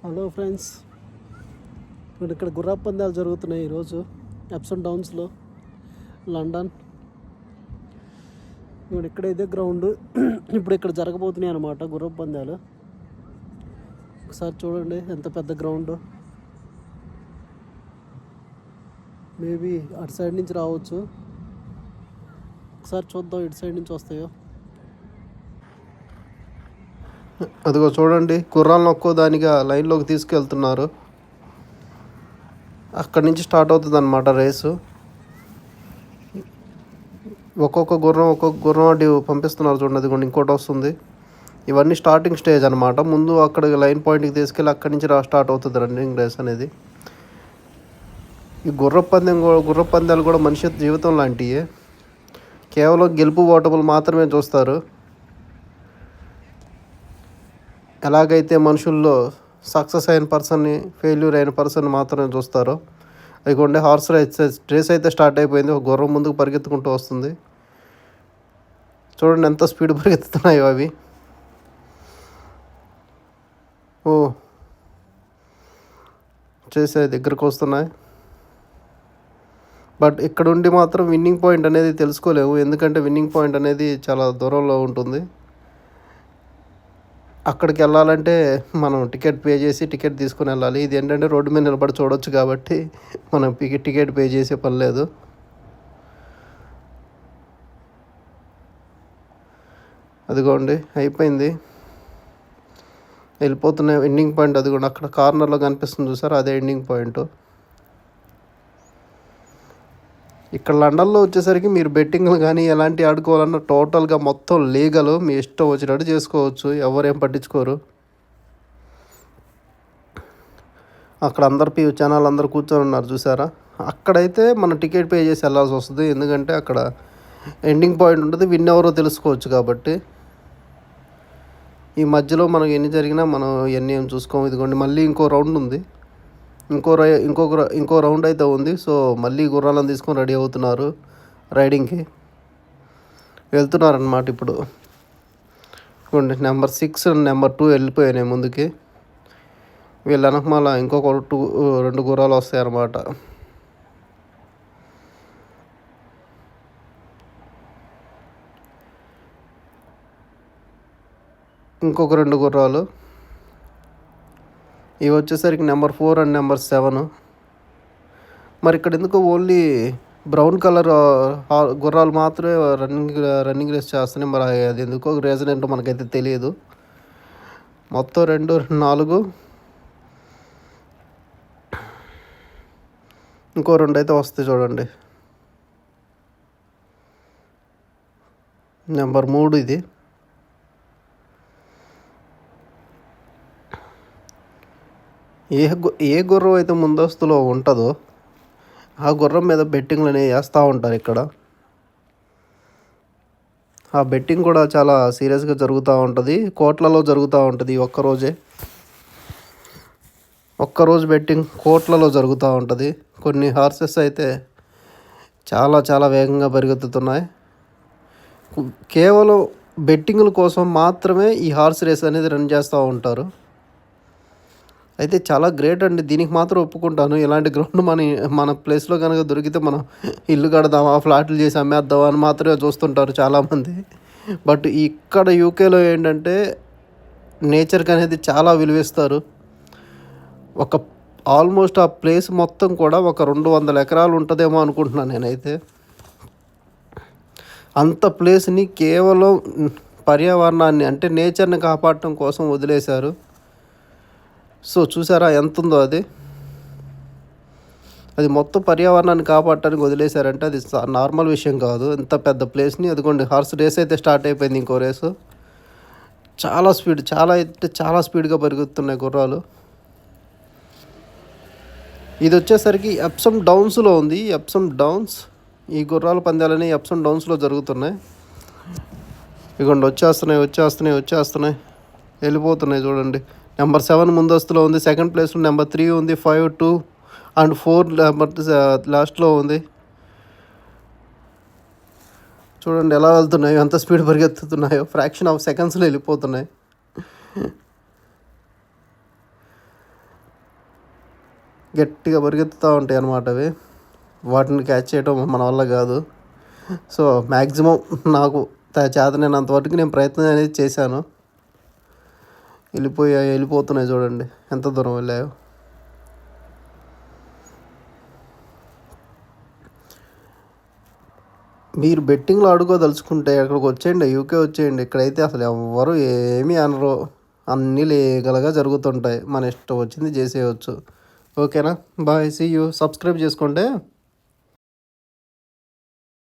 Hello friends, ఇక్కడ గుర్రపు పందాలు జరుగుతున్నాయి ఈరోజు అప్స్ అండ్ డౌన్స్లో లండన్. ఇక్కడ ఇదే గ్రౌండ్. ఇప్పుడు ఇక్కడ జరగబోతున్నాయి అన్నమాట గుర్రపు పందాలు. ఒకసారి చూడండి ఎంత పెద్ద గ్రౌండ్. మేబీ అటు సైడ్ నుంచి రావచ్చు. ఒకసారి చూద్దాం ఇటు సైడ్ నుంచి వస్తాయో. అదిగో చూడండి, గుర్రాలను ఒక్కో దానిగా లైన్లోకి తీసుకెళ్తున్నారు. అక్కడి నుంచి స్టార్ట్ అవుతుంది అన్నమాట రేసు. ఒక్కొక్క గుర్రం అటు పంపిస్తున్నారు చూడండి. అదిగోండి ఇంకోటి వస్తుంది. ఇవన్నీ స్టార్టింగ్ స్టేజ్ అనమాట. ముందు అక్కడ లైన్ పాయింట్కి తీసుకెళ్ళి అక్కడి నుంచి స్టార్ట్ అవుతుంది రన్నింగ్ రేస్ అనేది. ఈ గుర్రపు పందాలు కూడా మనిషి జీవితం లాంటివి. కేవలం గెలుపు ఓటములు మాత్రమే చూస్తారు. ఎలాగైతే మనుషుల్లో సక్సెస్ అయిన పర్సన్ని, ఫెయిల్యూర్ అయిన పర్సన్ మాత్రమే చూస్తారో. అదిగోండి హార్స్ రేస్ అయితే స్టార్ట్ అయిపోయింది. ఒక గుర్రం ముందుకు పరిగెత్తుకుంటూ వస్తుంది. చూడండి ఎంత స్పీడ్ పరిగెత్తుతున్నాయో అవి. చేసే దగ్గరకు వస్తున్నాయి. బట్ ఇక్కడ ఉండి మాత్రం విన్నింగ్ పాయింట్ అనేది తెలుసుకోలేము. ఎందుకంటే విన్నింగ్ పాయింట్ అనేది చాలా దూరంలో ఉంటుంది. అక్కడికి వెళ్ళాలంటే మనం టికెట్ పే చేసి టికెట్ తీసుకుని వెళ్ళాలి. ఇది ఏంటంటే రోడ్డు మీద నిలబడి చూడొచ్చు కాబట్టి మనం టికెట్ పే చేసే పని లేదు. అదిగోండి అయిపోయింది, వెళ్ళిపోతున్నాయి. ఎండింగ్ పాయింట్ అదిగోండి అక్కడ కార్నర్లో కనిపిస్తుంది చూసారు, అదే ఎండింగ్ పాయింట్. ఇక్కడ లండన్లో వచ్చేసరికి మీరు బెట్టింగ్లు కానీ ఎలాంటివి ఆడుకోవాలన్నా టోటల్గా మొత్తం లీగల్, మీ ఇష్టం వచ్చినట్టు చేసుకోవచ్చు. ఎవరేం పట్టించుకోరు. అక్కడ జనాలు అందరు కూర్చొని ఉన్నారు చూసారా. అక్కడైతే మనం టికెట్ పే చేసి వెళ్ళాల్సి వస్తుంది. ఎందుకంటే అక్కడ ఎండింగ్ పాయింట్ ఉంటుంది, విన్ ఎవరో తెలుసుకోవచ్చు కాబట్టి. ఈ మధ్యలో మనకు ఎన్ని జరిగినా మనం ఎన్ని ఏం చూసుకోము. ఇదిగోండి మళ్ళీ ఇంకో రౌండ్ ఉంది. ఇంకో రౌండ్ అయితే ఉంది. సో మళ్ళీ గుర్రాలను తీసుకొని రెడీ అవుతున్నారు రైడింగ్కి. వెళ్తున్నారనమాట ఇప్పుడు. నెంబర్ 6 నెంబర్ 2 వెళ్ళిపోయాయి ముందుకి. వీళ్ళ వెనకమాల ఇంకొక 2 గుర్రాలు వస్తాయి అన్నమాట. ఇంకొక 2 గుర్రాలు. ఇవి వచ్చేసరికి నెంబర్ 4 అండ్ నెంబర్ 7. మరి ఇక్కడ ఎందుకు ఓన్లీ బ్రౌన్ కలర్ గుర్రాలు మాత్రమే రన్నింగ్ రేస్ చేస్తున్నాయి. మరి అది ఎందుకో రీజన్ ఏంటో మనకైతే తెలియదు. మొత్తం 2, 4, ఇంకో 2 అయితే వస్తాయి చూడండి. నెంబర్ 3 ఇది. ఏ గుర్రం అయితే ముందస్తులో ఉంటుందో ఆ గుర్రం మీద బెట్టింగ్లు అనేవి వేస్తూ ఉంటారు ఇక్కడ. ఆ బెట్టింగ్ కూడా చాలా సీరియస్గా జరుగుతూ ఉంటుంది. కోట్లలో జరుగుతూ ఉంటుంది. ఒక్కరోజు బెట్టింగ్ కోట్లలో జరుగుతూ ఉంటుంది. కొన్ని హార్సెస్ అయితే చాలా చాలా వేగంగా పరిగెత్తుతున్నాయి. కేవలం బెట్టింగ్ల కోసం మాత్రమే ఈ హార్స్ రేస్ అనేది రన్ చేస్తూ ఉంటారు. అయితే చాలా గ్రేట్ అండి. దీనికి మాత్రం ఒప్పుకుంటాను. ఇలాంటి గ్రౌండ్ మన ప్లేస్లో కనుక దొరికితే మనం ఇల్లు కడదామా, ఫ్లాట్లు చేసి అమ్మేద్దామా అని మాత్రమే చూస్తుంటారు చాలామంది. బట్ ఇక్కడ యూకేలో ఏంటంటే నేచర్కి అనేది చాలా విలువిస్తారు. ఆల్మోస్ట్ ఆ ప్లేస్ మొత్తం కూడా ఒక 200 ఎకరాలు ఉంటుందేమో అనుకుంటున్నాను నేనైతే. అంత ప్లేస్ని కేవలం పర్యావరణాన్ని అంటే నేచర్ని కాపాడటం కోసం వదిలేశారు. సో చూసారా ఎంత ఉందో అది మొత్తం పర్యావరణాన్ని కాపాడటానికి వదిలేశారంటే అది నార్మల్ విషయం కాదు. ఇంత పెద్ద ప్లేస్ని. అదిగోండి హార్స్ రేస్ అయితే స్టార్ట్ అయిపోయింది. ఇంకో రేసు చాలా స్పీడ్గా పరిగెత్తున్నాయి గుర్రాలు. ఇది వచ్చేసరికి అప్స్ అండ్ డౌన్స్లో ఉంది. అప్స్ అండ్ డౌన్స్, ఈ గుర్రాల పందాలని అప్స్ అండ్ డౌన్స్లో జరుగుతున్నాయి. ఇదిగోండి వచ్చేస్తున్నాయి వెళ్ళిపోతున్నాయి చూడండి. నెంబర్ 7 ముందస్తులో ఉంది. సెకండ్ ప్లేస్లో నెంబర్ 3 ఉంది. 5, 2 అండ్ 4 నెంబర్ లాస్ట్లో ఉంది. చూడండి ఎలా వెళ్తున్నాయో, ఎంత స్పీడ్ పరిగెత్తుతున్నాయో. ఫ్రాక్షన్ ఆఫ్ సెకండ్స్లో వెళ్ళిపోతున్నాయి. గట్టిగా పరిగెత్తుతూ ఉంటాయి అన్నమాట అవి. వాటిని క్యాచ్ చేయడం మన వల్ల కాదు. సో మ్యాక్సిమం నాకు చేతనైనంత వరకు నేను ప్రయత్నం అనేది చేశాను. వెళ్ళిపోతున్నాయి చూడండి ఎంత దూరం వెళ్ళాయో. మీరు బెట్టింగ్లో ఆడుకోదలుచుకుంటే అక్కడికి వచ్చేయండి, యూకే వచ్చేయండి. ఇక్కడైతే అసలు ఎవ్వరు ఏమీ అనరు, అన్నీ లీగల్గా జరుగుతుంటాయి, మన ఇష్టం వచ్చింది చేసేయచ్చు. ఓకేనా, బాయ్, సీ యూ. సబ్స్క్రైబ్ చేసుకోండి.